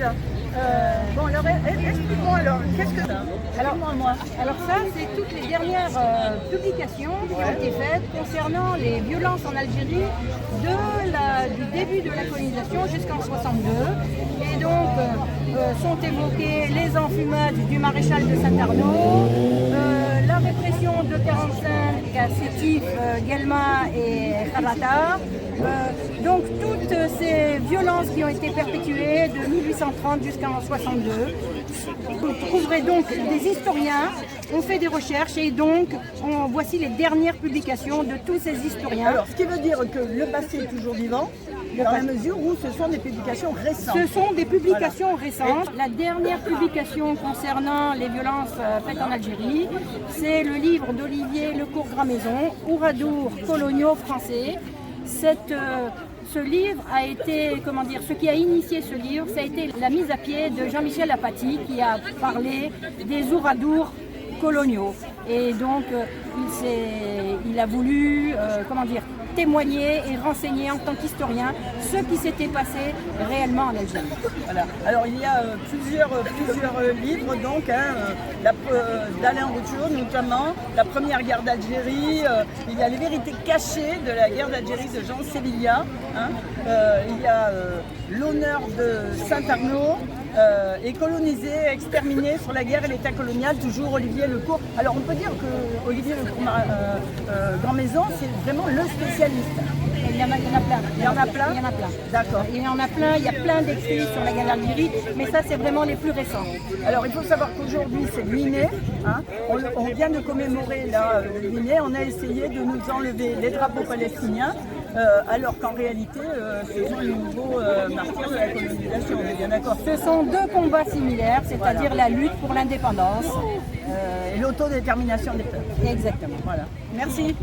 arrive. Bon, alors explique-moi alors, qu'est-ce que ça? Alors ça, c'est toutes les dernières publications qui ont été faites concernant les violences en Algérie du début de la colonisation jusqu'en 62. Et donc sont évoquées les enfumades du maréchal de Saint-Arnaud, la répression de 45 à Sétif, Guelma et Kharata. Donc toutes ces violences qui ont été perpétuées de 1830 jusqu'en 62. Vous trouverez donc des historiens, on fait des recherches et donc voici les dernières publications de tous ces historiens. Alors, ce qui veut dire que le passé est toujours vivant, dans la mesure où ce sont des publications récentes. Ce sont des publications récentes. La dernière publication concernant les violences faites en Algérie, c'est le livre d'Olivier Lecourt-Gramaison, Ouradour coloniaux français. Ce livre a été, ce qui a initié ce livre, ça a été la mise à pied de Jean-Michel Apathy qui a parlé des Ouradours coloniaux. Et donc, il a voulu, témoigner et renseigner en tant qu'historien ce qui s'était passé réellement en Algérie. Voilà. Alors il y a plusieurs livres donc, d'Alain Routhiau notamment, la première guerre d'Algérie, il y a les vérités cachées de la guerre d'Algérie de Jean Sévillia, il y a l'honneur de Saint-Arnaud, et colonisé, exterminé sur la guerre et l'état colonial, toujours Olivier Lecourt. Alors on peut dire que Olivier Lecourt-Gramaison, c'est vraiment le spécialiste. Il y en a plein. Il y en a plein. Il y en a plein. D'accord. Il y en a plein, il y a plein d'écrits sur la guerre d'Algérie, mais ça c'est vraiment les plus récents. Alors il faut savoir qu'aujourd'hui c'est le 8 mai, on vient de commémorer là, le 8 mai, on a essayé de nous enlever les drapeaux palestiniens, alors qu'en réalité ce sont les nouveaux martyrs de la colonisation, on est bien d'accord. Ce sont deux combats similaires, c'est-à-dire la lutte pour l'indépendance et l'autodétermination des peuples. Exactement. Voilà. Merci.